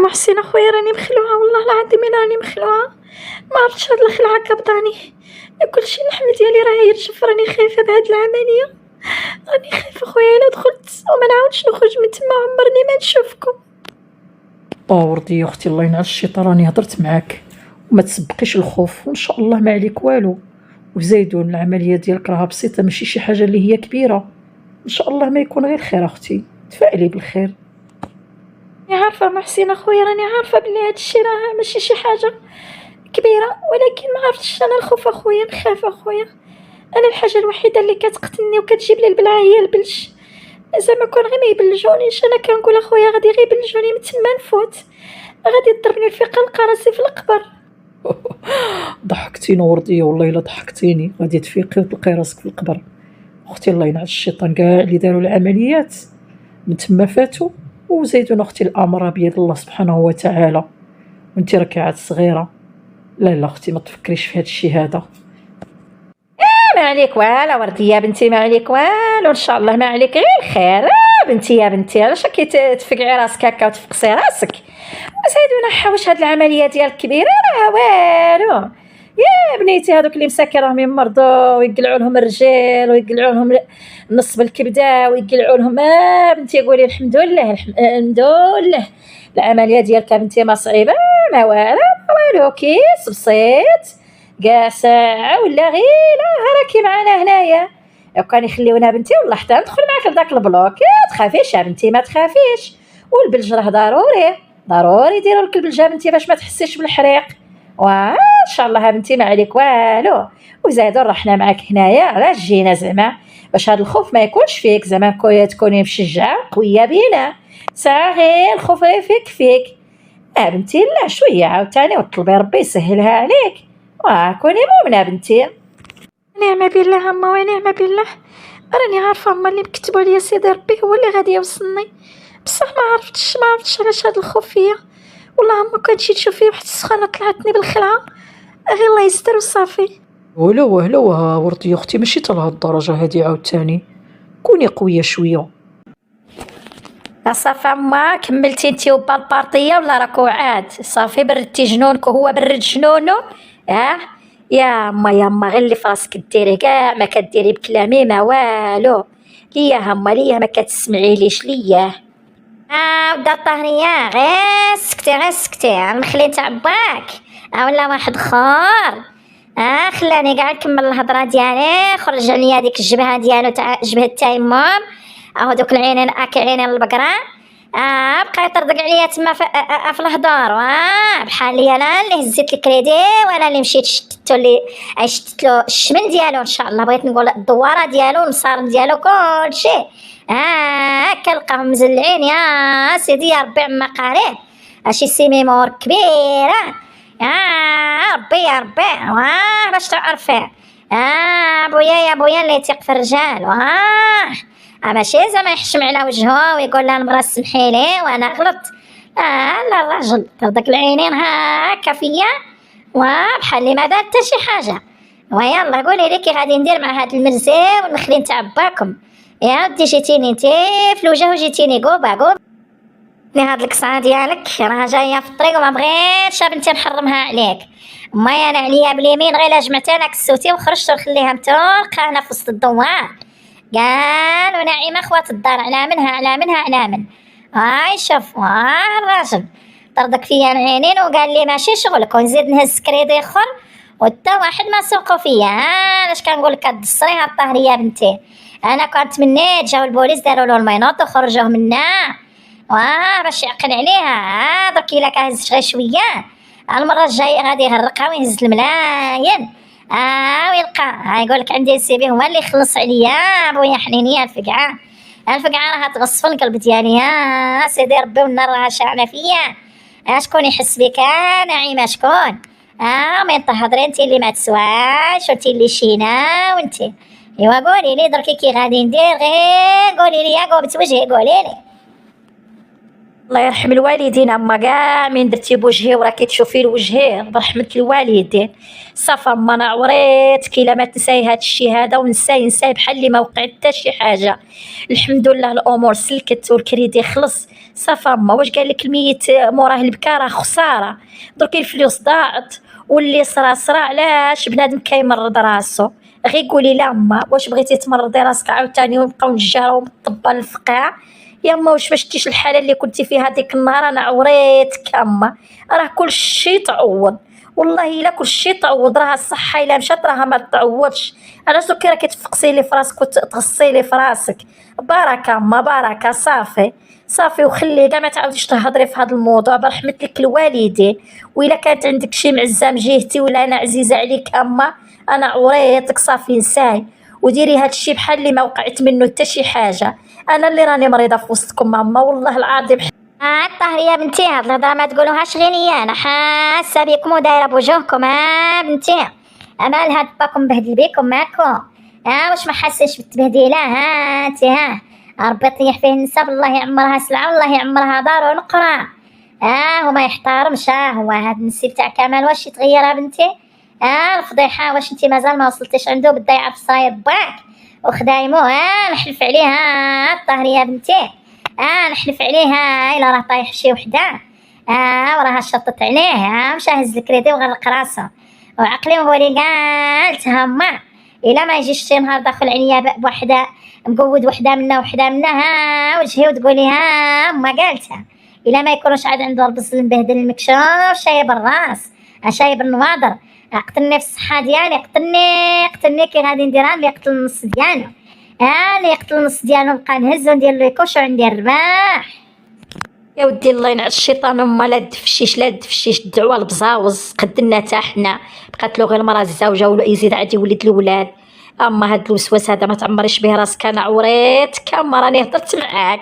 محسن اخويا راني مخلوعه، والله العظيم انا راني مخلوعه، ما عرفتش هاد الخلعه كبطاني، كلشي اللحم ديالي راه يرجف، راني خايفه بهاد العمليه، راني خايفه خويا الا دخلت وما نعاودش نخرج من تما عمرني ما نشوفكم. وردي يا اختي الله ينعس الشيطان، راني هضرت معاك وما تسبقيش الخوف، وان شاء الله ما عليك والو. وزيدون العمليه ديالك راها بسيطه، ماشي شي حاجه اللي هي كبيره، ان شاء الله ما يكون غير خير اختي، تفائلي بالخير. راني عارفه محسن اخويا، راني عارفه بلي هادشي راه ماشي شي حاجه كبيره، ولكن ما عرفتش انا الخوف اخويا، نخاف اخويا، انا الحاجه الوحيده اللي كتقتلني وكتجيب لي البلعه هي البلج، زعما كون غير ما يبلجونيش انا كنقول اخويا غادي غير يبلجوني من تما نفوت، غادي تضربني الفيقه نلقى راسي في القبر. ضحكتيني ورديه والله الا ضحكتيني، غادي تفيقي وتلقاي راسك في القبر. اختي الله ينعس الشيطان، كاع اللي داروا العمليات من تما فاتوا، وزيدون اختي الامر بيد الله سبحانه وتعالى، وانت راكي عاد صغيره. لا لا اختي ما تفكريش في هذا الشيء هذا. ما عليك والو ورديه يا بنتي، ما عليك والو، ان شاء الله ما عليك غير الخير. بنتي يا بنتي علاش راكي تفقعي راسك هكا وتفقسي راسك؟ وزيدونا حوش هاد العمليه ديال كبيره راه والو يا بنيتي، هذوك اللي مساكين راهم يمرضوا ويقلعوا لهم الرجال ويقلعوا لهم النص بالكبده ويقلعوا لهم، بنتي قولي الحمد لله الحمد لله، العمليه ديالك بنتي ما صعيبه ما والو كيس بسيط، كاع ساعه ولا غير راكي معنا هنايا، لو كان يخليونا بنتي والله حتى ندخل معاك لذاك البلوك، تخافيش يا بنتي ما تخافيش، والبلج راه ضروري يديروا لك البلجه بنتي باش ما تحسيش بالحريق، وان شاء الله بنتي ما عليك والو. وزادوا رحنا معاك هنايا علاش جينا زعما باش هذا الخوف ما يكونش فيك، زعما تكوني مشجعه قويه بينا، ساعه غير الخوف يفيك فيك بنتي، لا شويه عاوتاني وطلبي ربي يسهلها عليك، كوني مؤمنه بنتي. نعم بالله اما ونعم بالله، راني عارفه اما اللي مكتبوا لي سيدي ربي هو اللي غادي يوصلني، بصح ما عرفتش علاش هاد الخوف فيا، والله اما كنت مشيت نشوف فيه واحد السخانه طلعتني بالخلعه، غير الله يستر وصافي. ولا وردي يا اختي ماشي حتى لهاد الدرجه هادي عاوتاني، كوني قويه شويه. صافي اما كملتي انتي وبالبارطيه ولا راكو عاد صافي بردتي جنونك وهو برد جنونو؟ يا اما غير اللي فراسك ديري كاع ما كديري بكلامي ما والو، ليا هما ليا ما كتسمعيليش ليا. ودا الطهريه غير سكتي المخلي تاع باك ولا واحد اخر، خلاني كاع نكمل الهضره ديالي، خرج عليا ديك الجبهه ديالو تاع جبهه التيمم، دوك العينين عينين البقره، بقى يطردق عليا تما في الهضر، بحال لي انا اللي هزيت الكريدي وانا اللي مشيت شتت له الشمن ديالو، ان شاء الله بغيت نقول الدواره ديالو المصار ديالو كلشي، هكا لقاهم مزلعين يا سيدي يا ربي عما قريب، شي سيميمور كبيره، يا ربي باش تعرفي، يا بويا اللي يثيق في الرجال، ماشي زعما يحشم على وجهه ويقول لها المراه سمحي لي وانا غلط، لا الراجل طردق العينين هكا فيا وبحال لي ما دار حتى شي حاجه، ويلا قولي لي كي غادي ندير مع هاد المرزي والنخلين تاع باكم، يا ودي جيتيني انتي في الوجه وجيتيني قوبا هاد القصعه ديالك راه جايه في الطريق وما بغيتش بنتي نحرمها عليك، ما انا عليا باليمين غير لا جمعت انا كسوتي وخرجت ونخليها متلقى هنا في وسط الدوار، قالوا نعيمه خوات الدار على من هاي شوف الراجل طردك فيا العينين وقال لي ماشي شغلك، ونزيد نهز كريدي اخر وتا واحد ما سوقوا فيا، علاش كنقول لك كتصريها الطهريه بنتي، انا كنت تمنيت جاو البوليس داروا له المينوط وخرجوه منا، باش يعقل عليها، درك الا كهز غير شويه المره الجايه غادي يغرقها ويهز الملاين، ويلقى يقول لك عندي السيبي هو اللي يخلص عليا، بويا حنينيه الفقعه راها تغصفن القلب ديالي، يا سيدي ربي والنار راها شاعله فيا، شكون يحس بك نعيمه شكون؟ مين تهضري انت اللي ما تسواش وانت اللي شينا وانت، ايوا قولي لي دركي كي غادي ندير، غير قولي لي يا قوبت وجهي قولي لي. الله يرحم الوالدين، اما كاع من درتي بوجهي وراكي تشوفي لوجهي برحمة الوالدين. صافا اما انا عوريت كي لا ما تنساي هاد الشي هذا ونساي بحال اللي ما وقع حتى شي حاجه. الحمد لله الامور سلكت والكريدي خلص. صافا اما واش قال لك الميت موراه البكا راه خساره. دركي الفلوس ضاعت واللي صرا علاش بنادم كيمرض راسو. غير قولي لا اما واش بغيتي تمرضي راسك عاوتاني ونبقاو نجهرو بالطبه الفقاع؟ يا اما واش ما شفتيش الحاله اللي كنتي فيها ديك النهار؟ انا عوريتك اما. راه كل شيء تعوض، والله الا كل شيء تعوض. راه الصحه الا مشات راها ما تعوضش. علاش دوك راكي تفقسي لي في راسك وتغسي لي في راسك؟ بركه اما بركه. صافي وخلي كاع ما تعاوديش تهضري في هذا الموضوع برحمه لك الوالدين. والا كانت عندك شي معزه من جهتي ولا انا عزيزه عليك اما، انا عوريتك صافي نساي وديري هاد الشي بحال اللي ما وقعت منه حتى شي حاجه. انا اللي راني مريضه في وسطكم اما والله العظيم. الطهر يا بنتي، هاد الهضره ما تقولوهاش غير ليا، انا حاسه بيكم ودايره بوجوهكم. بنتي امال هاد باكم مبهدل بيكم ماكو؟ واش ما حاسش بالتبهديله؟ انت ربي يطيح فيه النساء، والله يعمرها سلعه والله يعمرها دار ونقرا. وما يحترمش. هو هاد النسي بتاع كمال واش يتغير بنتي؟ الفضيحه واش انت مازال ما وصلتيش عنده بدا يعرف صايب باك وخدايمو؟ نحلف عليها الطهر يا بنتي. نحلف عليها الا راه طايح شي وحده وراها شطت عليه. مشى هز الكريدي وغرق راسه وعقلي وهو اللي قالت هما. الا ما يجيش شي نهار داخل عليا بوحده مقود وحده منا وجهي وتقولي ما قالتها. الا ما يكونوش عاد عنده البصل المبهدل المكشوف شايب الراس شايب النواضر. قتلني في الصحه ديالي، قتلني كي غادي ندير اللي يقتل النص ديالو. اللي يقتل النص ديالو نبقى نهز وندير له كوش وندير الرباح. يا ودي الله ينعس الشيطان. اما لا تدفشيش الدعوه البزاوز قدنا حتى حنا. بقات له غير المراه الزوجه ويزيد عاد يولد الاولاد. اما هاد الوسواس هذا ما تعمريش به راسك. انا عوريتك اما راني هضرت معاك.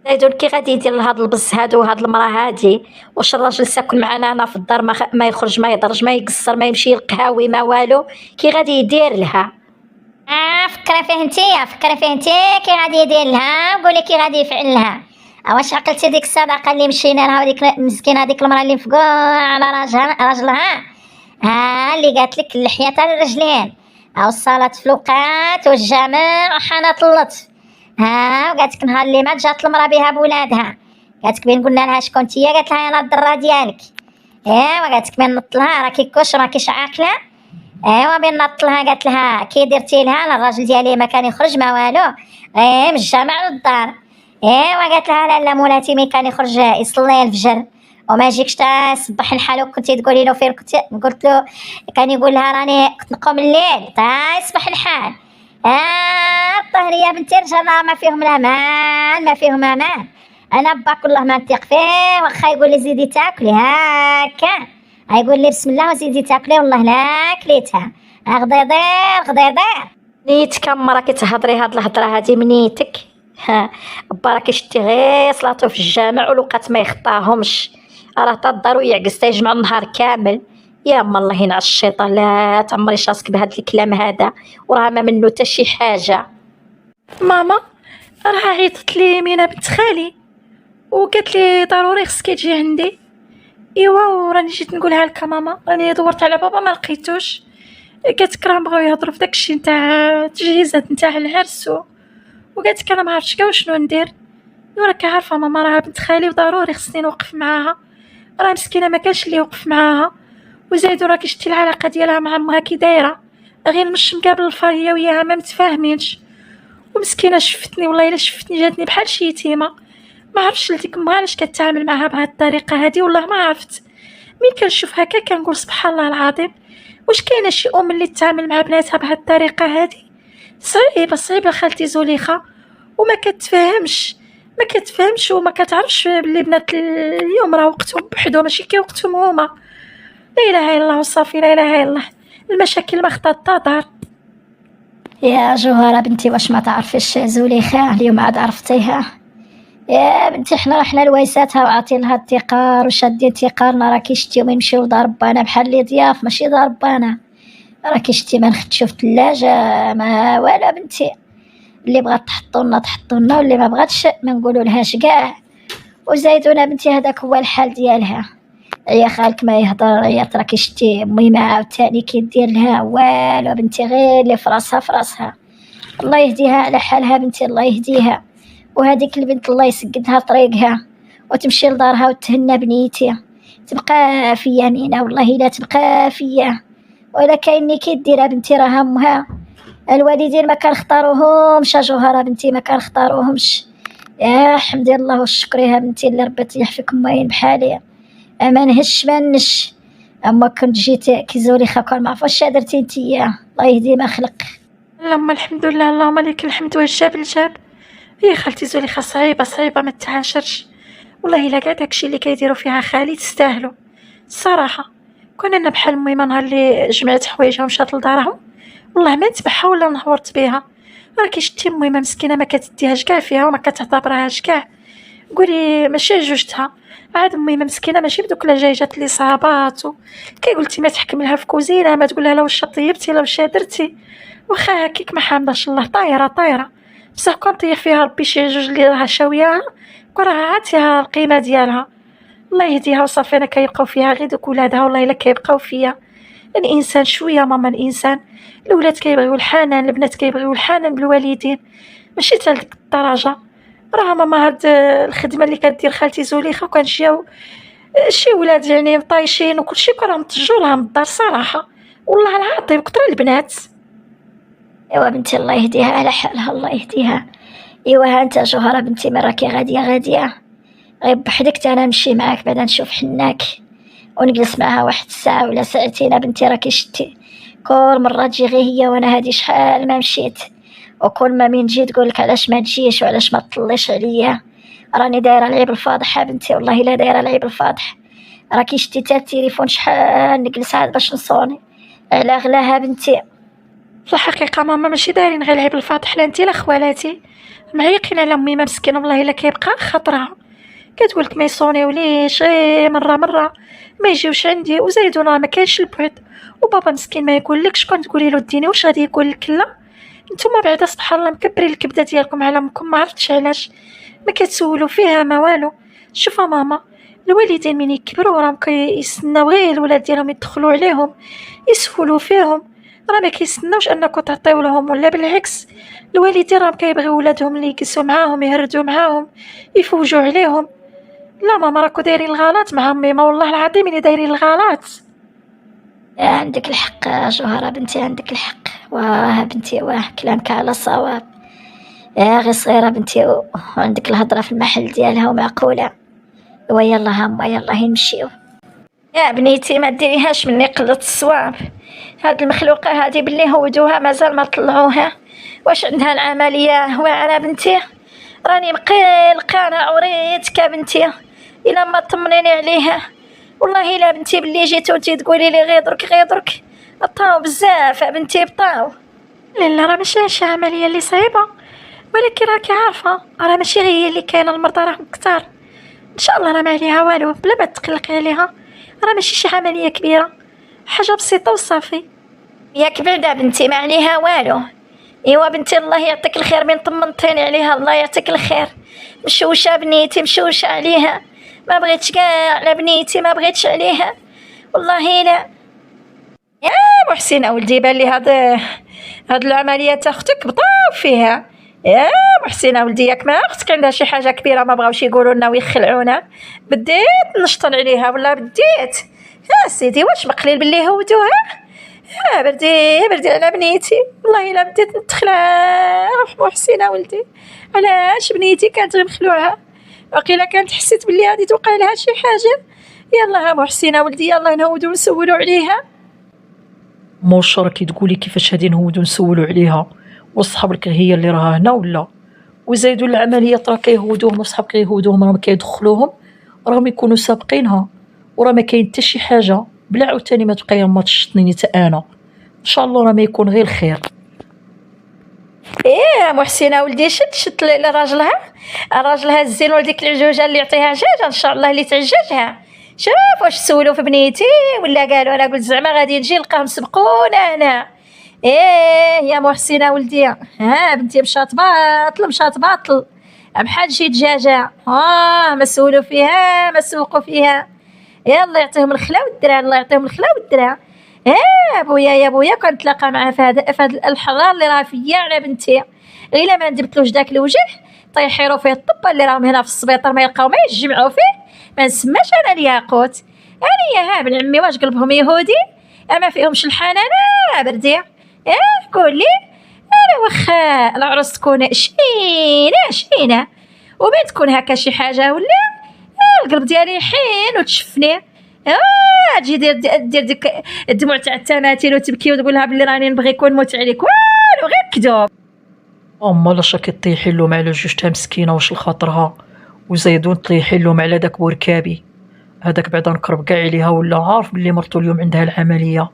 زايدون كي غادي يدير هاد البص هادو وهاد المراه هادي؟ واش الراجل ساكن معنا انا في الدار ما يخرج ما يضرج ما يقصر ما يمشي القهاوي ما والو؟ كي غادي يدير لها؟ فكري فيه انتي كي غادي يدير لها وقولي كي غادي يفعل لها. واش عقلتي ديك الصدقه اللي مشينا لها وديك المسكينه هذيك المراه اللي مفقوع على راجلها اللي قالت لك اللحيه تاع الرجلين الصلاه في الوقات والجامع وحانت اللطف. وقالت لك نهار اللي مات جات المراه بها بولادها قالت لك بين قلنا لها شكون نتيا قالت لها انا الضره ديالك. وقالت لك بين نط لها راكي كوش راكيش عاقله. بين نط لها قالت لها كي درتي لها انا الراجل ديالي ما كان يخرج ما والو من الجامع للدار. وقالت لها لا مولاتي مي كان يخرج يصلي الفجر وما يجيكش تصبح الحال وكنتي تقولي له فين كنت. قلت له كان يقول لها راني كنت نقوم الليل يصبح الحال. الطهر يا بنتي رجال ما فيهم الامان ما فيهم امان. انا باك والله ما نثق فيه واخا يقول لي زيدي تاكلي هكا يقول لي بسم الله وزيدي تاكلي والله لا كليتها غدير نيتك اما راكي تهضري هاد الهضره هادي منيتك. باراكي شتي غير صلاتو في الجامع ولوقات ما يخطاهمش. راه تا الدار ويعكس تيجمع النهار كامل. يا اما الله ينعس الشيطان لا تعمريش راسك بهاد الكلام هذا وراه ما منه حتى شي حاجه. ماما راه عيطت لي مينا بنت خالي وقالت لي ضروري خصك تجي عندي. ايوا وراني جيت نقولها لك ماما. راني دورت على بابا ما لقيتوش. قالت راه بغاو يهضروا في داكشي نتاع التجهيزات نتاع العرس وقالت لك انا ما عرفتش كاع شنو ندير. وراك عارفه ماما راه بنت خالي وضروري خصني نوقف معاها. راه مسكينه ما كانش اللي يوقف معاها. وزايد راكي شتي العلاقه ديالها مع امها كي دايره غير مش مقابل الفريه وياها ما متفاهمينش. ومسكينه شفتني والله الا شفتني جاتني بحال شي يتيمه. ما عرفتش لديك امها علاش كتعامل معها بهذه الطريقه هذه والله ما عرفت. مين كنشوف هكا كنقول سبحان الله العظيم واش كاينه شي ام اللي تتعامل مع بناتها بهذه الطريقه هذه؟ صعيبه خالتي زليخه وما كتفهمش وما كتعرفش بلي بنات اليوم راه وقتهم بحدهم ماشي كي وقتهم هما. لا اله الا الله وصافي لا اله الا الله. المشاكل ما خطات دار. يا جوهره بنتي واش ما تعرفيش زليخه اليوم عاد عرفتيها؟ يا بنتي حنا رحنا لويساتها وعاطينها التقار وشادين تقارنا. راكي شتي ويمشيو لدار بانا بحال اللي ضياف ماشي دار بانا. راكي شتي ما نختشو في الثلاجه ما والو بنتي. اللي بغات تحطونا واللي ما بغاتش ما نقولوا لهاش كاع. وزايدونا بنتي هذاك هو الحال ديالها. يا خالك ما يهضر، يا تراكي شتي امي ما عاوتاني كيدير لها والو بنتي، غير اللي في راسها. الله يهديها على حالها بنتي، الله يهديها. وهذيك البنت الله يسقدها طريقها وتمشي لدارها وتهنى بنيتي، تبقى في يمينها والله لا تبقى فيا. ولا كايني كيديرها بنتي راه امها. الوالدين ما كنختاروهمش جوهره بنتي، ما كنختاروهمش. يا حمدي الله والشكر يا بنتي اللي ربي طيح فيك ماين بحالي. ما نهش ما نش. اما كنت جيت كي زوليخه كون ما عرفاش درتي نتيا، الله يهدي ما خلق. اللهم الحمد لله، اللهم لك الحمد والجاب الجاب. هي خالتي زليخة صعيبة ما تعاشرش والله. الا كاع داكشي اللي كيديروا فيها خالي تستاهلوا الصراحه. كون انا بحال الميمه نهار اللي جمعت حوايجها ومشات لدارهم والله ما نتبعها ولا نهورت بها. راكي شتي الميمه مسكينه ما كتديهاش كاع فيها وما كتعتبرهاش كاع. قولي ماشي جوجتها عاد الميمه مسكينه، ماشي بدوك لاجاجات لي صعبات كي قلتي ما تحكم لها في كوزينه، ما تقول لها لا واش طيبتي لا واش درتي. واخا هكيك ما حامداش الله، طايره بصح كون طيح فيها ربي شي جوج اللي راها شاوياها وراه عاتيها القيمه ديالها. الله يهديها وصافي. انا كيبقاو فيها غير دوك ولادها والله الا كيبقاو فيا. الانسان شويه ماما، الانسان الاولاد كيبغيو الحنان، البنات كيبغيو الحنان بالوالدين، ماشي حتى لديك الدرجه. راه ماما هاد الخدمه اللي كدير خالتي زليخه وكنجيو شي ولاد يعني طايشين وكلشي كراهم تجولها من الدار صراحه والله العظيم كثر البنات. ايوا بنتي الله يهديها على حالها، الله يهديها. ايوا ها انت جوهره بنتي من راكي غاديه غير بحدك انا نمشي معاك بعدا نشوف حناك ونجلس معها واحد الساعه ولا ساعتين بنتي. راكي شتي كل مره تجي غير هي وانا هادي شحال ما مشيت، وكل ما من نجي تقولك علاش ما تجيش وعلاش ما تطليش عليا. راني دايره العيب الفاضح بنتي والله الا دايره العيب الفاضح. راكي شتي تا التليفون شحال نجلس عاد باش نصوني على غلاها بنتي. في الحقيقه ماما ماشي دايرين غير العيب الفاضح، لا انت لا خوالاتي معيقين على امي ما مسكينه والله الا كيبقى خطرها. كتقولك ما يصونيوليش غير مره ما يجيوش عندي، وزايدون راه ما كاينش البعد، وبابا مسكين ما يقولكش. كون تقولي له ديني واش غادي يقول لك لا؟ نتوما بعدا سبحان الله مكبرين الكبده ديالكم على امكم، ما عرفتش علاش ما كتسولوا فيها ما والو. شوفوا ماما، الوالدين من يكبروا راهم كيستناو غير الولاد ديالهم يدخلوا عليهم يسولوا فيهم، راه ما كيستناوش انكم تعطيو لهم، ولا بالعكس الوالدين راهم كيبغيو ولادهم اللي يجلسوا معاهم يهردوا معاهم يفوجوا عليهم. لا ماما راكو دايرين الغلط مع ميمه والله العظيم اللي دايرين الغلط. عندك الحق جوهره بنتي، عندك الحق. واه بنتي واه كلامك على صواب. يا غير صغيره بنتي وعندك الهضره في المحل ديالها ومعقوله. ويلا هما يلا نمشيو. يا بنيتي ما ديريهاش مني قلة الصواب. هاد المخلوقة هادي باللي هودوها مازال ما طلعوها. واش عندها العملية واعرة بنتي؟ راني مقلقة انا عوريتك بنتي الا ما طمنيني عليها. والله الا بنتي باللي جيتو انتي تقولي لي غير درك بطاو بزاف بنتي بطاو. لا راه ماشي شي عمليه اللي صعيبه، ولكن راكي عارفه راه ماشي غير هي اللي كاينه، المرضى راهم كثار. ان شاء الله راه ما عليها والو، بلا ما تقلقي عليها. راه ماشي شي عمليه كبيره، حاجه بسيطه وصافي. ياك بعدا بنتي ما عليها والو. ايوا بنتي الله يعطيك الخير من طمنتيني عليها، الله يعطيك الخير. مشوشه بنيتي مشوشه عليها، ما بغيتش كاع على بنيتي، ما بغيتش عليها والله لا. يا محسن اولدي بان لي هاد العمليه تاع اختك بطاو فيها. يا محسن اولدي ياك ما اختك عندها شي حاجه كبيره ما بغاوش يقولوا لنا ويخلعونا، بديت نشطن عليها ولا بديت. يا سيدي واش مقليل باللي هودوها؟ بردي على بنيتي والله الا بديت نتخلع. محسنه ولدي علاش بنيتي كانت غير مخلوعه، وقيلا كانت حسيت باللي غادي توقع لها شي حاجه. يلا محسنه ولدي يلا نهودو نسولوا عليها. موش راكي تقولي كيفاش غادي نهودو نسولوا عليها؟ وصحابك هي اللي راها هنا ولا؟ وزايدوا العمليات راه كيهودوهم وصحابك يهودوهم راهم كيدخلوهم راهم يكونوا سابقينها، وراه ما كاين حتى شي حاجه. بلا عاوتاني ما تبقاي ما تشطنيني حتى انا، ان شاء الله راه ما يكون غير الخير. ايه محسنه ولدي شد راجلها الزين ولديك العجوجه اللي يعطيها عجاجه ان شاء الله اللي تعججها. شوف واش سولوا في بنيتي ولا قالوا؟ انا قلت زعما غادي نجي نلقاهم سبقونا انا. ايه يا محسنه ولدي ها بنتي مشات باطل بحال شي دجاجه مسولوا فيها مسوقوا فيها. يلا يعطيهم الخلا والدرا، الله يعطيهم الخلا والدرا. بويا يا بويا كنتلاقى معاه في هاد الحراره اللي راه فيا على بنتي، الا ما ندبتلوش داك الوجه طيحيرو فيه الطبه اللي راهم هنا في السبيطار ما يلقاو ما يجمعوا فيه، ما نسماش انا الياقوت. انا بن عمي واش قلبهم يهودي ما فيهمش الحنانه بردي. قول لي انا واخا العروس تكون شينه وبين تكون هكا شي حاجه ولا القلب ديالي يحين وتشفني. تجي دير ديك الدموع تاع التماثيل وتبكي وتقول لها بلي راني نبغيك ونموت عليك، والو غير كذوب. لاش كطيحي لهم على جوجتها مسكينه واش لخاطرها، وزيدون طيحي لهم على داك بوركابي هذاك بعدا نقرب كاع عليها ولا عارف بلي مرتو اليوم عندها العمليه،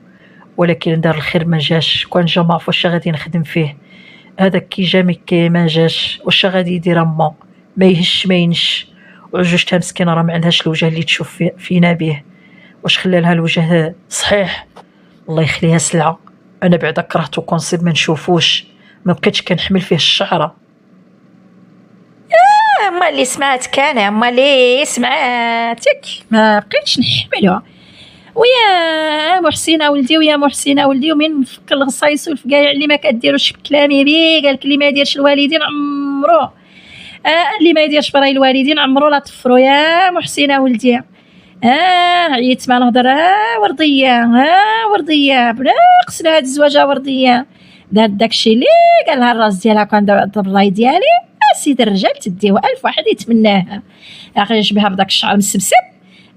ولكن دار الخير ما جاش. كون جا ما عرف واش غادي نخدم فيه هذاك كي جا مكي ما جاش واش غادي يدير ما يهش ما ينش. وجوجتها مسكينه راه ما عندهاش الوجه اللي تشوف فينا به، واش خلى لها الوجه صحيح الله يخليها سلعه. انا بعدا كرهتو كونصيب ما نشوفوش، ما بقيتش كنحمل فيه الشعره. اما اللي سمعتك انا اما اللي سمعتك ما بقيتش نحملها. ويا محسنه ولدي ويا محسنه ولدي، ومن فك الغصايص والفقايع اللي ما كديروش بكلامي بيه قالك اللي ما يديرش الوالدين عمرو اللي ما يديرش براي الوالدين عمرو لا طفرو. يا محسنه ولدي عييت ما نهضر. ورديه بلا قسنا هاد الزواجه ورديه دار داكشي اللي قال لها الراس ديالها كان دار الراي ديالي. سيد الرجال تديه 1000 واحد يتمناها. اخي شبها بداك الشعر مسبسب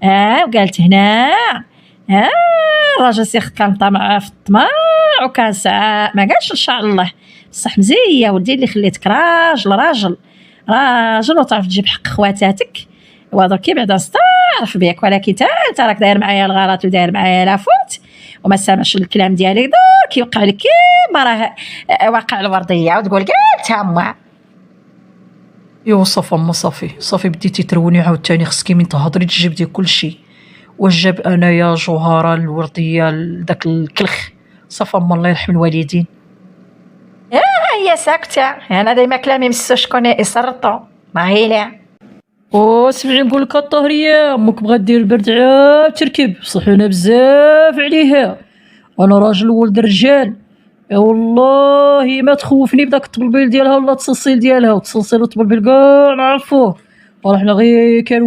وقالت هنا الراجل سيخ كان طمع في الطمع وكان ساعة ما قالش ان شاء الله بصح مزيه ولدي اللي خليتك راجل وتعرف تجيب حق خواتاتك ودركي بعدا استعرف بيك، ولكن انت راك داير معايا الغلط وداير معايا لافوت وما سامعش الكلام ديالي درك يوقع لك كيما راه واقع الورديه وتقول قالتها ما. ايوا صافي بديتي تروني عاوتاني، خصكي من تهضري تجبدي كلشي. واش جاب انايا جوهره الورديه داك الكلخ صافي الله يرحم الوالدين. هي ساكته انا ديما كلامي مسو شكون يسرطو ما هي لا. سمعي نقول لك الطهريه امك بغات دير البرد عاد تركب صحينا بزاف عليها. انا راجل ولد رجال والله ما تخوفني بداك الطبلبيل ديالها ولا التصلصيل ديالها، والتصلصيل والطبلبيل كاع نعرفوه حنا غير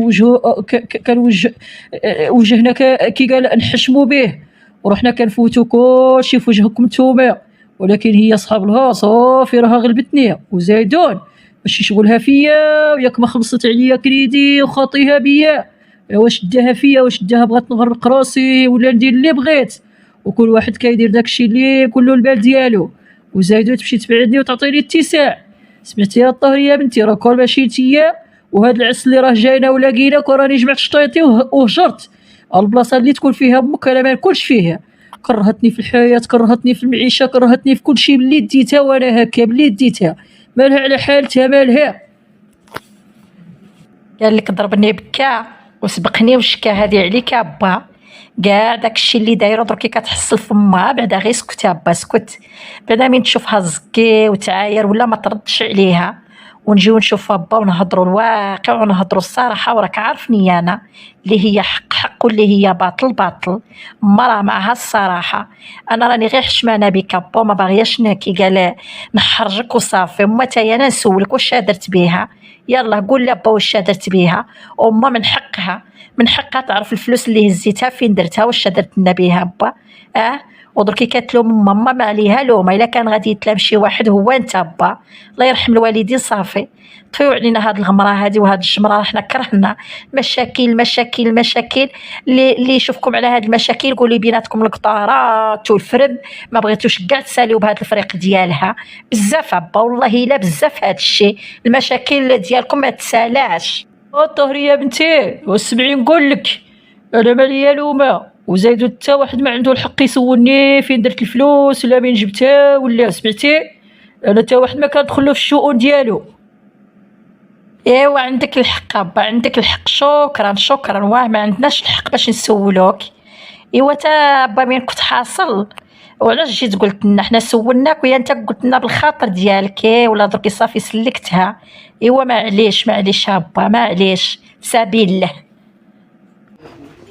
وجهنا كي قال نحشموا به ورحنا كنفوتوا كلشي في وجهكم نتوما، ولكن هي صحاب لها صافي راها غلبتني وزايدون باش يشغلها فيا وياك ما خلصت عليا كريدي وخاطيها بيا. واش داها فيا واش داها بغات نغرق راسي ولا ندير اللي بغيت، وكل واحد كيدير داكشي اللي كله البال ديالو. وزايدو تمشي تبعدني وتعطيني اتساع. سمعتي يا الطهريه بنتي راه كل ماشي نتيا وهاد العس اللي راه جاينا ولاقيناك وراني جمعت شطيطي وهجرت البلاصه اللي تكون فيها امك انا ما نكونش فيها. كرهتني في الحياه كرهتني في المعيشه كرهتني في كل شيء اللي ديتها وانا هكا بلي ديتها مالها على حالتها مالها. قال لك ضربني بكا وسبقني وشكا هذه عليك يا با كاع داكشي اللي دايرو دركي كتحصل فما بعدا غير سكت يا با اسكت بعدا من تشوفها زكي وتعاير ولا ما تردش عليها ونجيو نشوفها با ونهضروا الواقع ونهضروا الصراحه. وراك عارفني انا اللي هي حق واللي هي باطل مرا معها الصراحه. انا راني غير حشمانه بك با وما باغياش كي قال نحرجك وصافي. وما تاي انا نسولك واش درت بيها، يلا قول لي با واش درت بيها. وما من حقها تعرف الفلوس اللي هزيتها فين درتها واش درت لنا بيها با. ودركي كتلوم ماما ما عليها لومه، الا كان غادي يتلام شي واحد هو انت با الله يرحم الوالدين. صافي طفيو علينا هاد الغمره هادي وهاد الجمره حنا كرهنا مشاكل اللي يشوفكم على هاد المشاكل قولي بيناتكم القطارات والفرد ما بغيتوش كاع تساليو بهاد الفريق ديالها بزاف با والله الا بزاف هاد الشيء المشاكل ديالكم ما تسالاش. الطهريه بنتي واسمعي نقول لك انا ماليا لومه وزايدو حتى واحد ما عنده الحق يسولني فين درت الفلوس ولا منين جبتها ولا سمعتي انا حتى واحد ما كندخلو في الشؤون ديالو. ايوا عندك الحق با عندك الحق شكرا واه ما عندناش الحق باش نسولوك. ايوا تا با من كنت حاصل وعلاش جيت قلت لنا حنا سولناك ويا انت قلت لنا بالخاطر ديالك ولا دركي صافي سلكتها. ايوا معليش با معليش سبيل الله.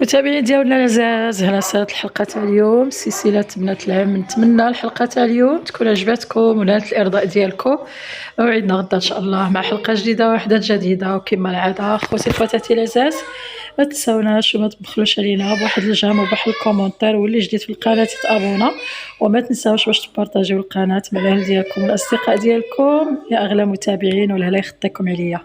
متابعين ديالنا العزاز، هنا صارت الحلقه تاع اليوم سلسله بنات العم. نتمنى الحلقه تاع اليوم تكون عجبتكم ونالت الارضاء ديالكم. موعدنا غدا ان شاء الله مع حلقه جديده وحدات جديده، وكما العاده خوتي وخواتاتي العزاز ما تنساوناش وما تبخلوش علينا بواحد الجيم وبواحد الكومونتير، واللي جديد في القناه تابونا، وما تنساوش باش تبارطاجيو القناه مع الاهل ديالكم والاصدقاء ديالكم يا اغلى متابعين، والهلا يخطيكم عليا.